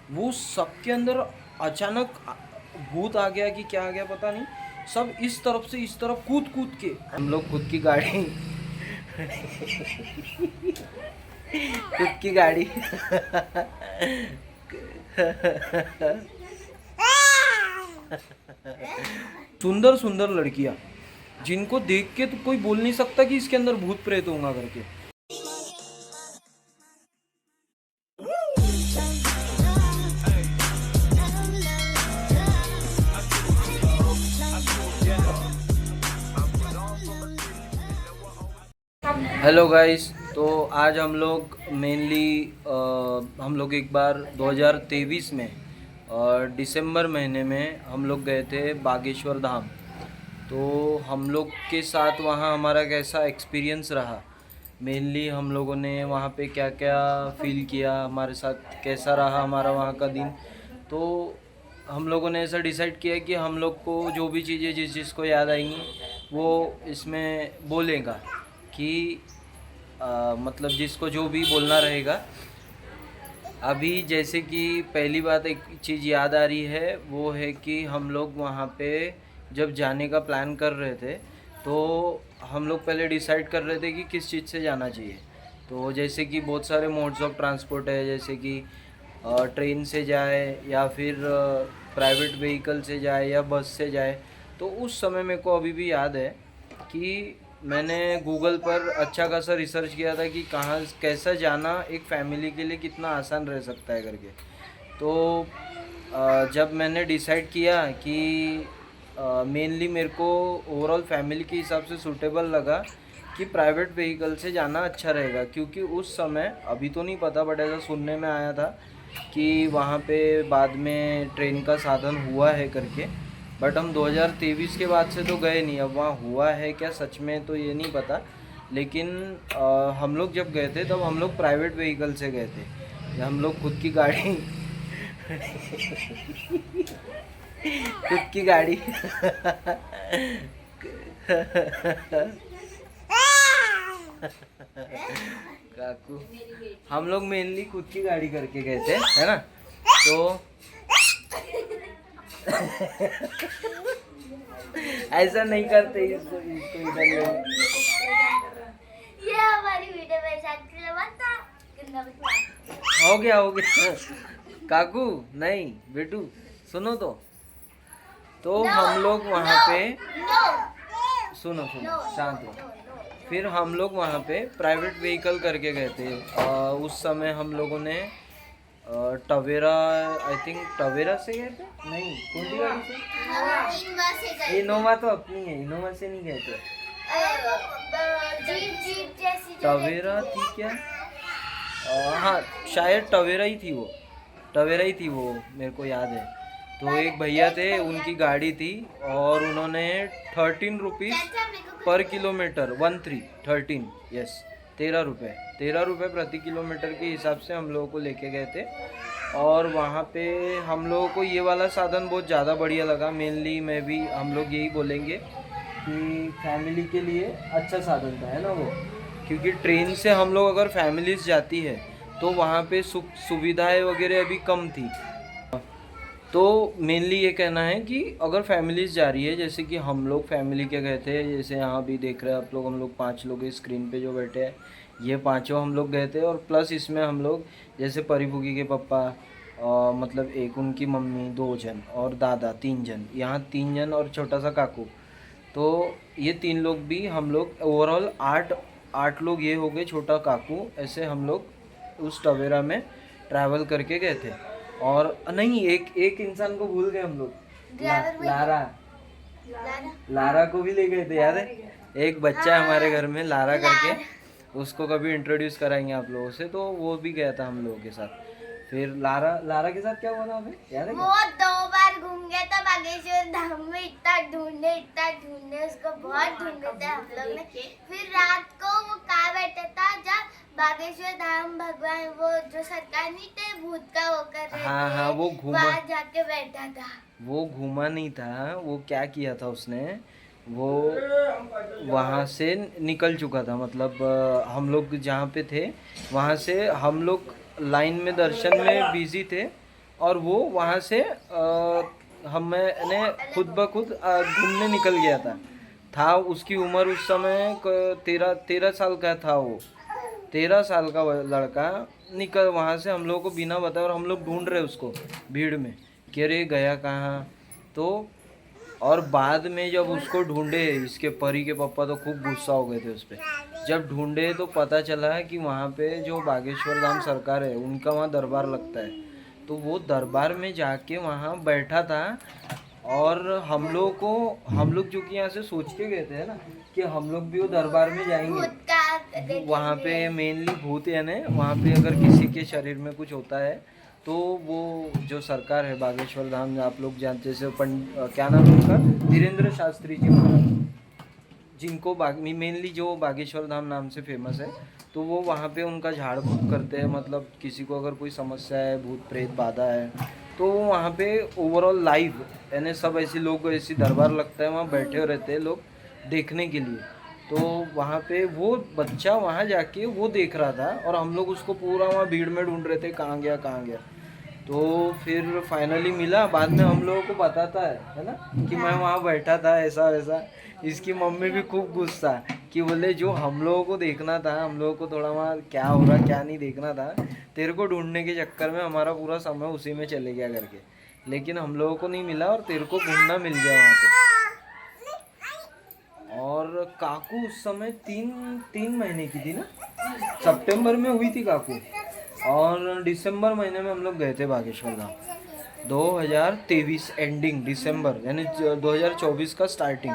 वो सबके अंदर अचानक भूत आ गया कि क्या आ गया पता नहीं। सब इस तरफ से इस तरफ कूद कूद के, हम लोग खुद की गाड़ी खुद की गाड़ी सुंदर सुंदर लड़कियां जिनको देख के तो कोई बोल नहीं सकता कि इसके अंदर भूत प्रेत होगा करके। हेलो गाइस, तो आज हम लोग मेनली हम लोग एक बार 2023 में दिसंबर महीने में हम लोग गए थे बागेश्वर धाम। तो हम लोग के साथ वहाँ हमारा कैसा एक्सपीरियंस रहा, मेनली हम लोगों ने वहाँ पे क्या क्या फील किया, हमारे साथ कैसा रहा हमारा वहाँ का दिन। तो हम लोगों ने ऐसा डिसाइड किया कि हम लोग को जो भी चीज़ें जिस जिसको याद आएंगी वो इसमें बोलेगा कि मतलब जिसको जो भी बोलना रहेगा। अभी जैसे कि पहली बात एक चीज़ याद आ रही है, वो है कि हम लोग वहाँ पे जब जाने का प्लान कर रहे थे तो हम लोग पहले डिसाइड कर रहे थे कि किस चीज़ से जाना चाहिए। तो जैसे कि बहुत सारे मोड्स ऑफ ट्रांसपोर्ट है, जैसे कि ट्रेन से जाए या फिर प्राइवेट व्हीकल से जाए या बस से जाए। तो उस समय मेरे को अभी भी याद है कि मैंने गूगल पर अच्छा खासा रिसर्च किया था कि कहाँ कैसा जाना एक फ़ैमिली के लिए कितना आसान रह सकता है करके। तो जब मैंने डिसाइड किया कि मेनली मेरे को ओवरऑल फैमिली के हिसाब से सूटेबल लगा कि प्राइवेट व्हीकल से जाना अच्छा रहेगा, क्योंकि उस समय अभी तो नहीं पता बट ऐसा सुनने में आया था कि वहाँ पे बाद में ट्रेन का साधन हुआ है करके। बट हम 2023 के बाद से तो गए नहीं, अब वहाँ हुआ है क्या सच में तो ये नहीं पता। लेकिन हम लोग जब गए थे तब हम लोग प्राइवेट व्हीकल से गए थे, हम लोग खुद की गाड़ी खुद की गाड़ी काकू, हम लोग मेनली खुद की गाड़ी करके गए थे, है ना। तो ऐसा नहीं करते इसको इसको इधर ले। ये हमारी वीडियो में हो गया हो गया काकू, नहीं बेटू सुनो तो हम लोग वहाँ पे सुनो सुनो शांत हो। फिर हम लोग वहाँ पे प्राइवेट व्हीकल करके गए थे। उस समय हम लोगों ने टवेरा, आई थिंक टवेरा से गए थे, नहीं कौन सी गाड़ी से, इनोवा तो अपनी है, इनोवा से नहीं गए थे। टवेरा थी क्या, हाँ शायद टवेरा ही थी वो, टवेरा ही थी वो, मेरे को याद है। तो एक भैया थे, उनकी गाड़ी थी और उन्होंने 13 रुपीज़ पर किलोमीटर, 13 यस 13 रुपये प्रति किलोमीटर के हिसाब से हम लोगों को लेके गए थे। और वहाँ पे हम लोगों को ये वाला साधन बहुत ज़्यादा बढ़िया लगा। मेनली मैं भी, हम लोग यही बोलेंगे कि फैमिली के लिए अच्छा साधन था, है ना वो। क्योंकि ट्रेन से हम लोग अगर फैमिलीज जाती है तो वहाँ पे सुविधाएं वगैरह अभी कम थी। तो मेनली ये कहना है कि अगर फैमिलीज जा रही है, जैसे कि हम लोग फैमिली के गए थे, जैसे यहाँ भी देख रहे हैं आप लोग, हम लोग 5 लोग इस स्क्रीन पे जो बैठे हैं, ये पांचों हम लोग गए थे। और प्लस इसमें हम लोग जैसे परिभुगी के पापा, मतलब एक उनकी मम्मी, 2 जन और दादा 3 जन, यहाँ 3 जन और छोटा सा काकू। तो ये 3 लोग भी हम लोग, ओवरऑल 8 लोग ये हो गए, छोटा काकू, ऐसे हम लोग उस टवेरा में ट्रैवल करके गए थे। और नहीं, एक एक इंसान को भूल गए हम लोग, लारा, लारा को भी ले गए थे, याद है। एक बच्चा है हमारे घर में लारा करके, उसको कभी इंट्रोड्यूस कराएंगे आप लोगों से, तो वो भी गया था हम लोगों के साथ। फिर लारा लारा के साथ क्या हुआ था हमें याद है क्या? वो 2 बार घूम गया था बागेश्वर धाम में, इतना ढूंढने उसको बहुत ढूंढे थे हम लोग ने। फिर रात को वो कहाँ बैठा था, जब बागेश्वर धाम भगवान वो जो सरकार नहीं थे भूत का वो कर रहे हाँ थे, हाँ, वो घूमा, वहाँ जाके बैठा था। वो घूमा नहीं था, वो क्या किया था उसने, वो वहाँ से निकल चुका था। मतलब हम लोग जहाँ पे थे वहाँ से हम लोग लाइन में दर्शन में बिजी थे, और वो वहाँ से हमने खुद ब खुद घूमने निकल गया था। उसकी उम्र उस समय 13 साल का था। वो 13 साल का लड़का निकल वहाँ से हम लोगों को बिना बताए, और हम लोग ढूंढ रहे उसको भीड़ में कि अरे गया कहाँ। तो और बाद में जब उसको ढूंढे, इसके परी के पापा तो खूब गुस्सा हो गए थे उस पर। जब ढूंढे तो पता चला कि वहाँ पे जो बागेश्वर धाम सरकार है उनका वहाँ दरबार लगता है। तो वो दरबार में जाके वहाँ बैठा था। और हम लोग जो कि यहाँ से सोच के गए थे ना कि हम लोग भी वो दरबार में जाएंगे। वहाँ पे मेनली भूत यानी वहाँ पे अगर किसी के शरीर में कुछ होता है तो वो जो सरकार है बागेश्वर धाम, आप लोग जानते जैसे क्या नाम है उनका, धीरेन्द्र शास्त्री जी महाराज, जिनको मेनली जो बागेश्वर धाम नाम से फेमस है। तो वो वहाँ पे उनका झाड़ फूँक करते हैं, मतलब किसी को अगर कोई समस्या है, भूत प्रेत बाधा है, तो वो वहाँ पे ओवरऑल लाइव यानी सब ऐसे लोग, ऐसी दरबार लगता है, वहाँ बैठे रहते हैं लोग देखने के लिए। तो वहाँ पे वो बच्चा वहाँ जाके वो देख रहा था, और हम लोग उसको पूरा वहाँ भीड़ में ढूंढ रहे थे कहाँ गया कहाँ गया। तो फिर फाइनली मिला। बाद में हम लोगों को बताता है ना कि मैं वहाँ बैठा था ऐसा वैसा। इसकी मम्मी भी खूब गुस्सा कि बोले जो हम लोगों को देखना था, हम लोगों को थोड़ा वहाँ क्या हो रहा क्या नहीं देखना था, तेरे को ढूंढने के चक्कर में हमारा पूरा समय उसी में चले गया करके। लेकिन हम लोगों को नहीं मिला और तेरे को घूमना मिल गया वहाँ पे। और काकू उस समय तीन महीने की थी ना, सितंबर में हुई थी काकू, और दिसंबर महीने में हम लोग गए थे बागेश्वर धाम। 2023 एंडिंग दिसंबर यानी 2024 का स्टार्टिंग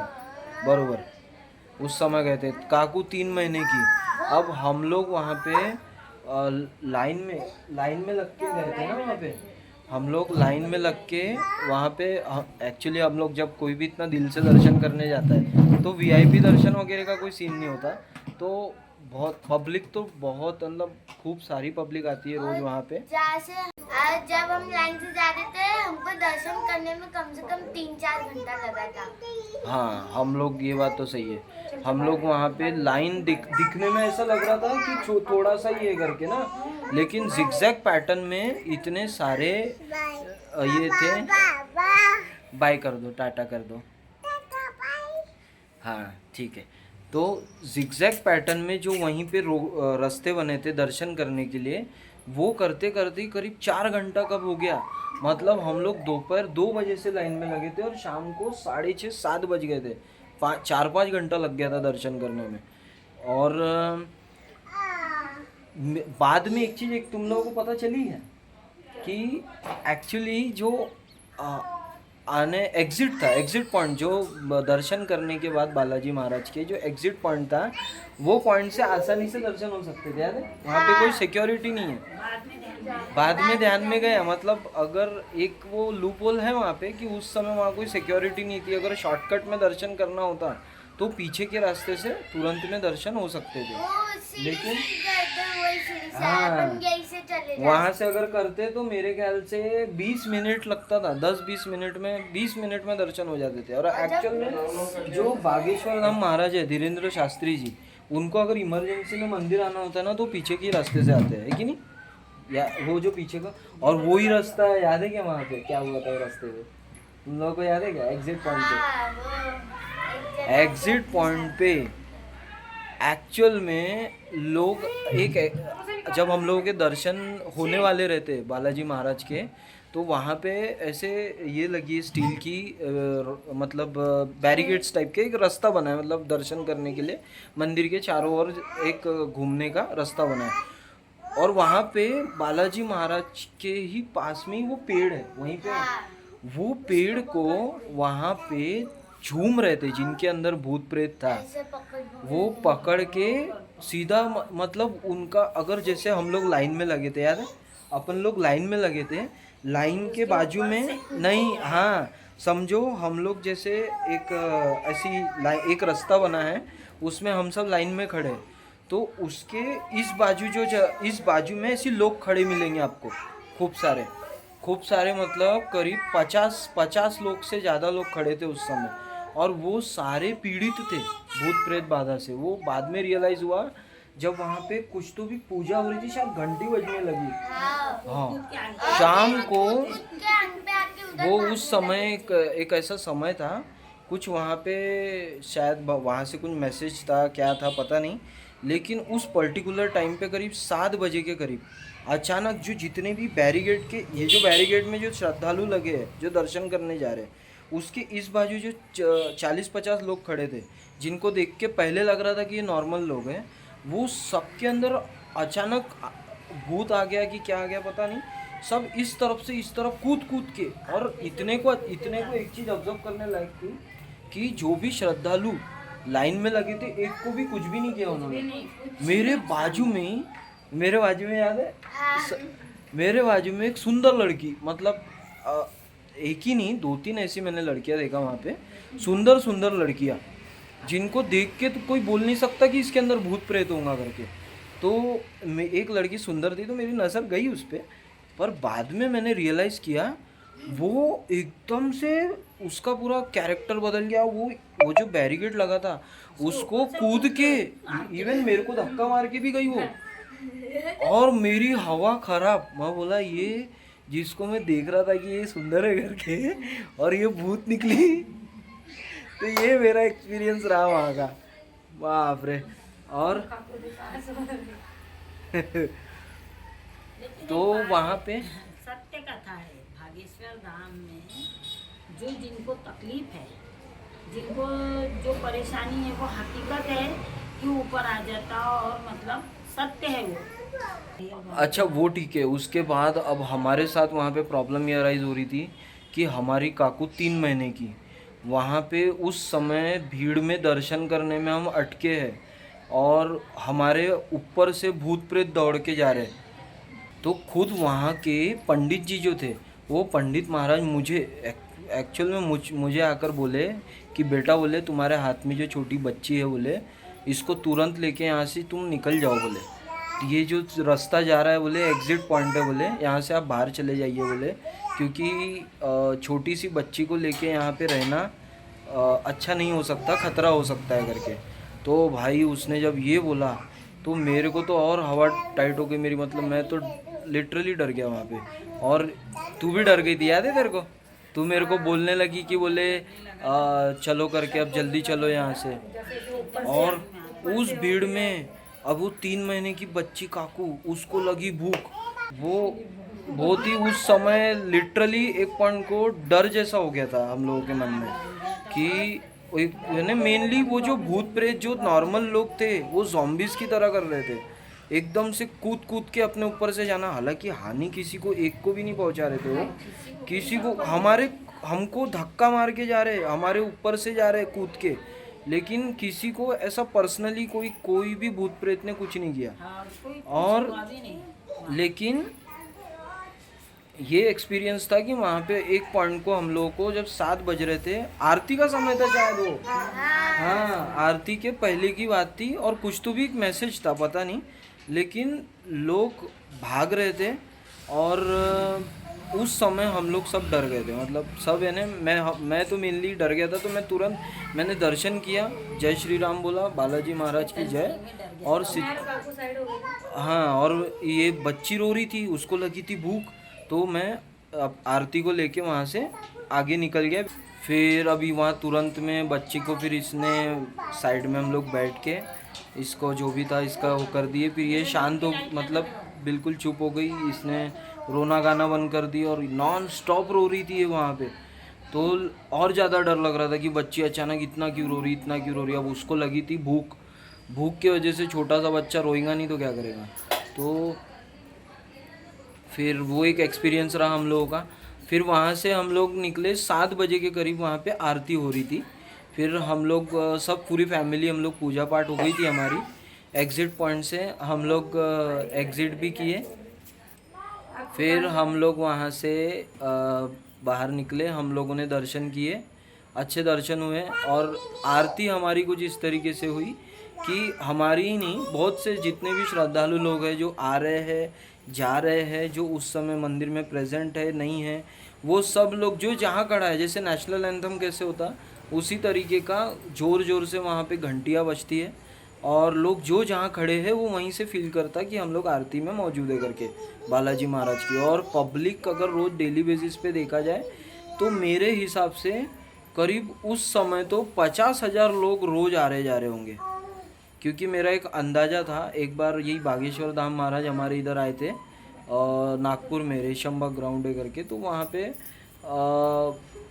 बरोबर उस समय गए थे। काकू 3 महीने की। अब हम लोग वहाँ पे लाइन में लग के गए थे ना। वहाँ पे हम लोग लाइन में लग के वहाँ पे एक्चुअली हम लोग जब कोई भी इतना दिल से दर्शन करने जाता है तो वीआईपी दर्शन वगैरह का कोई सीन नहीं होता। तो बहुत पब्लिक, तो बहुत मतलब खूब सारी पब्लिक आती है रोज वहाँ पे। जब हम लाइन से जाते थे हमको दर्शन करने में कम से कम 3-4 घंटा लगा था। हाँ, हम लोग, ये बात तो सही है, हम लोग वहाँ पे लाइन दिखने में ऐसा लग रहा था कि थोड़ा सा ही है करके ना, लेकिन जिगजैग पैटर्न में इतने सारे ये थे। बाय कर दो, टाटा कर दो। हाँ ठीक है। तो जिगजैग पैटर्न में जो वहीं पे रास्ते बने थे दर्शन करने के लिए, वो करते करते करीब 4 घंटा कब हो गया। मतलब हम लोग दोपहर 2 बजे से लाइन में लगे थे और शाम को 6:30-7 बज गए थे। 4-5 घंटा लग गया था दर्शन करने में। और बाद में एक चीज़ एक तुम लोगों को पता चली है कि एक्चुअली जो आने एग्जिट था, एग्जिट पॉइंट जो दर्शन करने के बाद बालाजी महाराज के जो एग्जिट पॉइंट था, वो पॉइंट से आसानी से दर्शन हो सकते थे यार। वहाँ पे कोई सिक्योरिटी नहीं है। बाद में ध्यान में गया, मतलब अगर एक वो लूप होल है वहाँ पे कि उस समय वहाँ कोई सिक्योरिटी नहीं थी। अगर शॉर्टकट में दर्शन करना होता तो पीछे के रास्ते से तुरंत में दर्शन हो सकते थे। लेकिन हाँ, वहाँ से अगर करते तो मेरे ख्याल से 20 मिनट लगता था, 10-20 मिनट में 20 मिनट में दर्शन हो जाते थे। और एक्चुअल में जो बागेश्वर धाम महाराज है धीरेन्द्र शास्त्री जी, उनको अगर इमरजेंसी में मंदिर आना होता है ना तो पीछे के रास्ते से आते हैं, है कि नहीं? या वो जो पीछे का, और वो ही रास्ता है, याद है क्या वहाँ पे क्या हुआ था रास्ते पे? तुम लोगों को याद है क्या? एग्जिट पॉइंट पे, एग्जिट पॉइंट पे एक्चुअल में लोग जब हम लोगों के दर्शन होने वाले रहते बालाजी महाराज के, तो वहाँ पे ऐसे ये लगी स्टील की मतलब बैरिकेड्स टाइप के एक रास्ता बना है, मतलब दर्शन करने के लिए मंदिर के चारों ओर एक घूमने का रास्ता बना है। और वहाँ पे बालाजी महाराज के ही पास में ही वो पेड़ है, वहीं पे वो पेड़ को वहाँ पे झूम रहे थे जिनके अंदर भूत प्रेत था, वो पकड़ के सीधा मतलब उनका, अगर जैसे हम लोग लाइन में लगे थे यार, अपन लोग लाइन में लगे थे, लाइन के बाजू में नहीं, हाँ समझो हम लोग जैसे एक ऐसी एक रास्ता बना है उसमें हम सब लाइन में खड़े, तो उसके इस बाजू इस बाजू में ऐसे लोग खड़े मिलेंगे आपको, खूब सारे मतलब करीब 50 लोग से ज़्यादा लोग खड़े थे उस समय। और वो सारे पीड़ित थे भूत प्रेत बाधा से। वो बाद में रियलाइज़ हुआ जब वहाँ पे कुछ तो भी पूजा हो रही थी, शायद घंटी बजने लगी। हाँ हाँ, शाम को उसके अंग पे आके उधर वो भागने उस समय लगे। एक ऐसा समय था, कुछ वहाँ पे शायद वहाँ से कुछ मैसेज था, क्या था पता नहीं, लेकिन उस पर्टिकुलर टाइम पे करीब 7 बजे के करीब अचानक जो जितने भी बैरिकेड के, ये जो बैरिकेड में जो श्रद्धालु लगे हैं जो दर्शन करने जा रहे हैं, उसके इस बाजू जो 40-50 लोग खड़े थे, जिनको देख के पहले लग रहा था कि ये नॉर्मल लोग हैं, वो सबके अंदर अचानक भूत आ गया कि क्या आ गया पता नहीं, सब इस तरफ से इस तरफ कूद कूद के। और इतने को एक चीज़ ऑब्जर्व करने लायक थी कि जो भी श्रद्धालु लाइन में लगे थे, एक को भी कुछ भी नहीं किया उन्होंने। मेरे बाजू में याद है, स- मेरे बाजू में एक सुंदर लड़की, मतलब एक ही नहीं 2-3 ऐसी मैंने लड़कियां देखा वहाँ पे, सुंदर सुंदर लड़कियां, जिनको देख के तो कोई बोल नहीं सकता कि इसके अंदर भूत प्रेत होगा करके। तो एक लड़की सुंदर थी तो मेरी नज़र गई उस पर बाद में मैंने रियलाइज़ किया वो एकदम से उसका पूरा कैरेक्टर बदल गया। वो जो बैरिकेड लगा था उसको कूद के, इवन मेरे को धक्का मार के भी गई वो, और मेरी हवा खराब। मैं बोला ये जिसको मैं देख रहा था कि ये सुंदर है करके, और ये भूत निकली। तो ये मेरा एक्सपीरियंस रहा वहाँ का, बाप रे। और तो वहाँ पे सत्य कथा है भागेश्वर धाम में। जो जिनको तकलीफ है, जिनको जो परेशानी है, वो हकीकत है कि ऊपर आ जाता, और मतलब सत्य है वो। अच्छा वो ठीक है। उसके बाद अब हमारे साथ वहाँ पे प्रॉब्लम ये अराइज हो रही थी कि हमारी काकू 3 महीने की, वहाँ पे उस समय भीड़ में दर्शन करने में हम अटके हैं, और हमारे ऊपर से भूत प्रेत दौड़ के जा रहे हैं। तो खुद वहाँ के पंडित जी जो थे, वो पंडित महाराज मुझे एक्चुअल में मुझे आकर बोले कि बेटा, बोले तुम्हारे हाथ में जो छोटी बच्ची है, बोले इसको तुरंत लेके यहाँ से तुम निकल जाओ, बोले ये जो रास्ता जा रहा है, बोले एग्ज़िट पॉइंट है, बोले यहाँ से आप बाहर चले जाइए, बोले क्योंकि छोटी सी बच्ची को लेके यहाँ पे रहना अच्छा नहीं हो सकता, ख़तरा हो सकता है करके। तो भाई उसने जब ये बोला तो मेरे को तो और हवा टाइट हो गई मेरी, मतलब मैं तो लिटरली डर गया वहाँ पे। और तू भी डर गई थी, याद है तेरे को? तू मेरे को बोलने लगी कि बोले चलो करके, अब जल्दी चलो यहाँ से। और उस भीड़ में अब वो 3 महीने की बच्ची काकू, उसको लगी भूख। वो बहुत ही उस समय लिटरली एक पॉइंट को डर जैसा हो गया था हम लोगों के मन में कि मेनली वो जो भूत प्रेत जो नॉर्मल लोग थे, वो zombies की तरह कर रहे थे, एकदम से कूद कूद के अपने ऊपर से जाना। हालांकि हानि किसी को एक को भी नहीं पहुंचा रहे थे वो, किसी को हमको धक्का मार के जा रहे, हमारे ऊपर से जा रहे कूद के, लेकिन किसी को ऐसा पर्सनली कोई भी भूत प्रेत ने कुछ नहीं किया। और लेकिन ये एक्सपीरियंस था कि वहाँ पे एक पॉइंट को हम लोगों को जब 7 बज रहे थे, आरती का समय था शायद वो, हाँ आरती के पहले की बात थी, और कुछ तो भी एक मैसेज था पता नहीं, लेकिन लोग भाग रहे थे। और उस समय हम लोग सब डर गए थे, मतलब सब है ना, मैं तो मेनली डर गया था। तो मैंने दर्शन किया, जय श्री राम बोला, बालाजी महाराज की जय। और हाँ, और ये बच्ची रो रही थी, उसको लगी थी भूख, तो मैं आरती को लेके वहाँ से आगे निकल गया। फिर अभी वहाँ तुरंत में बच्ची को फिर इसने साइड में हम लोग बैठ के इसको जो भी था इसका वो कर दिए। फिर ये शांत हो, मतलब बिल्कुल चुप हो गई, इसने रोना गाना बंद कर दिया और नॉन स्टॉप रो रही थी ये वहाँ पे। तो और ज़्यादा डर लग रहा था कि बच्ची अचानक इतना क्यों रो रही। अब उसको लगी थी भूख की वजह से, छोटा सा बच्चा रोएगा नहीं तो क्या करेगा। तो फिर वो एक एक्सपीरियंस रहा हम लोगों का। फिर वहाँ से हम लोग निकले 7 बजे के करीब, वहाँ पे आरती हो रही थी। फिर हम लोग सब पूरी फैमिली, हम लोग पूजा पाठ हो गई थी हमारी। एग्ज़िट पॉइंट से हम लोग एग्ज़िट भी किए। फिर हम लोग वहाँ से बाहर निकले, हम लोगों ने दर्शन किए, अच्छे दर्शन हुए। और आरती हमारी कुछ इस तरीके से हुई कि हमारी ही नहीं, बहुत से जितने भी श्रद्धालु लोग हैं जो आ रहे हैं जा रहे हैं, जो उस समय मंदिर में प्रेजेंट है नहीं है, वो सब लोग जो जहाँ खड़ा है, जैसे नेशनल एंथम कैसे होता उसी तरीके का ज़ोर ज़ोर से वहाँ पे घंटियाँ बजती है। और लोग जो जहाँ खड़े हैं वो वहीं से फील करता कि हम लोग आरती में मौजूद है करके बालाजी महाराज की। और पब्लिक अगर रोज़ डेली बेसिस पे देखा जाए तो मेरे हिसाब से करीब उस समय तो 50,000 लोग रोज़ आ रहे जा रहे होंगे, क्योंकि मेरा एक अंदाज़ा था। एक बार यही बागेश्वर धाम महाराज हमारे इधर आए थे नागपुर में, रेशमबाग ग्राउंड है करके, तो वहाँ पे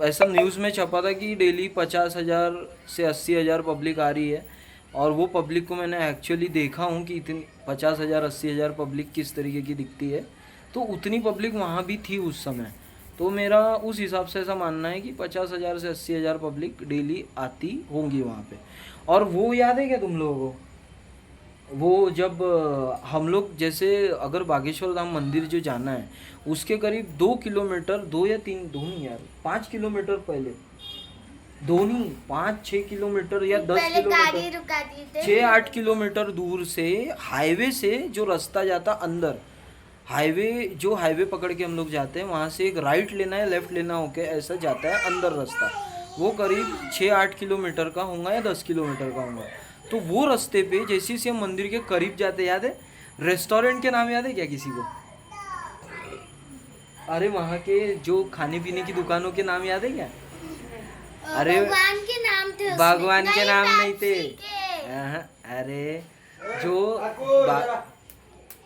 ऐसा न्यूज़ में छपा था कि डेली 50,000 से 80,000 पब्लिक आ रही है। और वो पब्लिक को मैंने एक्चुअली देखा हूँ कि इतनी 50,000 80,000 पब्लिक किस तरीके की दिखती है, तो उतनी पब्लिक वहाँ भी थी उस समय। तो मेरा उस हिसाब से ऐसा मानना है कि 50,000 से 80,000 पब्लिक डेली आती होंगी वहाँ पे। और वो याद है क्या तुम लोगों को, वो जब हम लोग जैसे अगर बागेश्वर धाम मंदिर जो जाना है उसके करीब 2 किलोमीटर, 2 या 3, दो नहीं यार 5 किलोमीटर पहले, दो नहीं 5-6 किलोमीटर या 10 पहले गाड़ी किलोमीटर, रुकाती थे 6-8 किलोमीटर दूर से हाईवे से जो रास्ता जाता अंदर, हाईवे पकड़ के हम लोग जाते हैं, वहाँ से एक राइट लेना है लेफ्ट लेना होके ऐसा जाता है अंदर रास्ता। वो करीब 6-8 किलोमीटर का होगा या 10 किलोमीटर का होगा। तो वो रास्ते पे जैसे ही हम मंदिर के करीब जाते, याद है रेस्टोरेंट के नाम याद है क्या किसी को? अरे वहाँ के जो खाने पीने की दुकानों के नाम याद है क्या? अरे भगवान के नाम थे उसमें। भगवान के नाम नहीं थे। पेप्सी के। अरे जो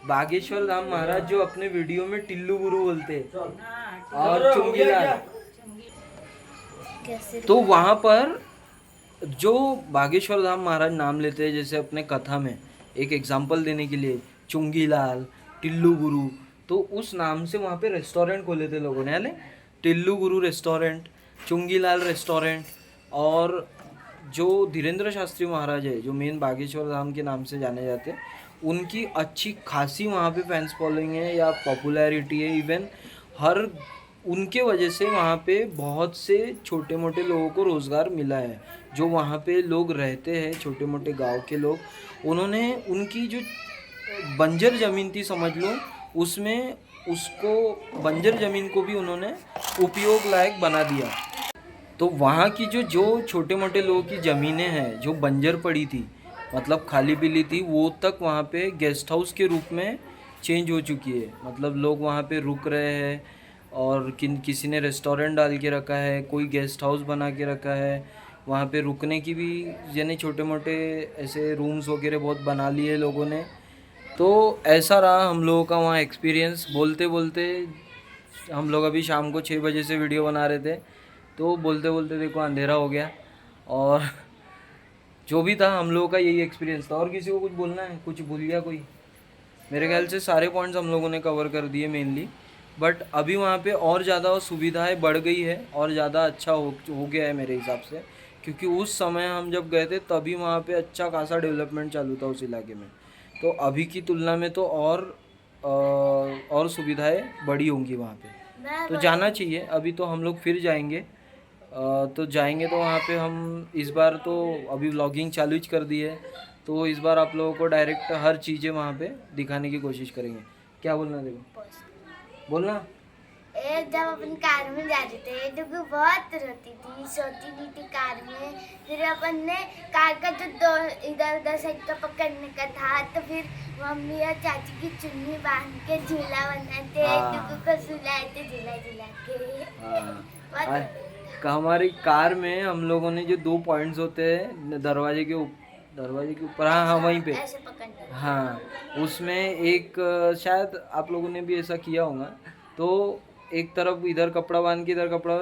बागेश्वर धाम महाराज जो अपने वीडियो में टिल्लू गुरु बोलते और चुंगीलाल, कैसे तो वहाँ पर जो बागेश्वर धाम महाराज नाम लेते हैं, जैसे अपने कथा में एक एग्जांपल देने के लिए चुंगीलाल, टिल्लू गुरु, तो उस नाम से वहाँ पे रेस्टोरेंट खोले थे लोगों ने, यानी टिल्लू गुरु रेस्टोरेंट, चुंगीलाल रेस्टोरेंट। और जो धीरेन्द्र शास्त्री महाराज है जो मेन बागेश्वर धाम के नाम से जाने जाते हैं, उनकी अच्छी खासी वहाँ पे फैंस फॉलोइंग है या पॉपुलैरिटी है। इवन हर उनके वजह से वहाँ पे बहुत से छोटे मोटे लोगों को रोज़गार मिला है। जो वहाँ पे लोग रहते हैं छोटे मोटे गांव के लोग, उन्होंने उनकी जो बंजर ज़मीन थी समझ लो, उसमें उसको बंजर ज़मीन को भी उन्होंने उपयोग लायक बना दिया। तो वहाँ की जो छोटे मोटे लोगों की ज़मीनें हैं जो बंजर पड़ी थी, मतलब खाली पीली थी, वो तक वहाँ पे गेस्ट हाउस के रूप में चेंज हो चुकी है। मतलब लोग वहाँ पे रुक रहे हैं और किसी ने रेस्टोरेंट डाल के रखा है, कोई गेस्ट हाउस बना के रखा है। वहाँ पे रुकने की भी यानी छोटे मोटे ऐसे रूम्स वगैरह बहुत बना लिए लोगों ने। तो ऐसा रहा हम लोगों का वहाँ एक्सपीरियंस। बोलते बोलते हम लोग अभी शाम को 6 बजे से वीडियो बना रहे थे, तो बोलते बोलते देखो अंधेरा हो गया। और जो भी था हम लोगों का यही एक्सपीरियंस था। और किसी को कुछ बोलना है? कुछ भूल गया कोई? मेरे ख्याल से सारे पॉइंट्स हम लोगों ने कवर कर दिए मेनली। बट अभी वहाँ पे और ज़्यादा सुविधाएं बढ़ गई है और ज़्यादा अच्छा हो गया है मेरे हिसाब से, क्योंकि उस समय हम जब गए थे तभी वहाँ पे अच्छा खासा डेवलपमेंट चालू था उस इलाके में। तो अभी की तुलना में तो और सुविधाएं बढ़ी होंगी वहाँ पे, तो जाना चाहिए। अभी तो हम लोग फिर जाएंगे, तो जाएंगे तो वहाँ पे हम इस बार तो अभी व्लॉगिंग चालू कर दी है, तो इस बार आप लोगों को डायरेक्ट हर चीज़ें वहाँ पे दिखाने की कोशिश करेंगे। क्या बोलना देखो, बोलना। जब अपन कार में जा रहे थे डुगू बहुत रोती थी, सोती नहीं थी कार में। फिर अपन ने कार का जो इधर उधर साइड का पकड़ने का था, तो फिर मम्मी और चाची की चुन्नी बांध के झूला बनाते, डुगू को सुलाए थे झूला झूला के। हमारी कार में हम लोगों ने जो 2 पॉइंट्स होते हैं दरवाजे के ऊपर, हाँ वहीं पे, हाँ उसमें एक शायद आप लोगों ने भी ऐसा किया होगा। तो एक तरफ इधर कपड़ा बांध के इधर कपड़ा,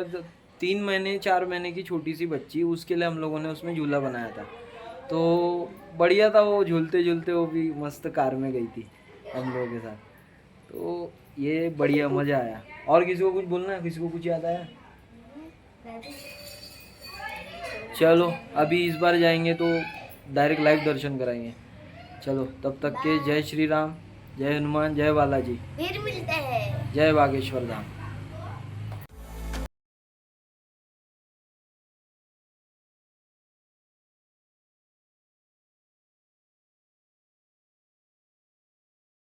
3 महीने 4 महीने की छोटी सी बच्ची, उसके लिए हम लोगों ने उसमें झूला बनाया था। तो बढ़िया था वो, झूलते झूलते वो भी मस्त कार में गई थी हम लोगों के साथ। तो ये बढ़िया मज़ा आया। और किसी को कुछ बोलना है? किसी को कुछ याद आया? चलो अभी इस बार जाएंगे तो डायरेक्ट लाइव दर्शन कराएंगे। चलो तब तक के जय श्री राम, जय हनुमान, जय बालाजी, फिर मिलते हैं, जय बागेश्वर धाम।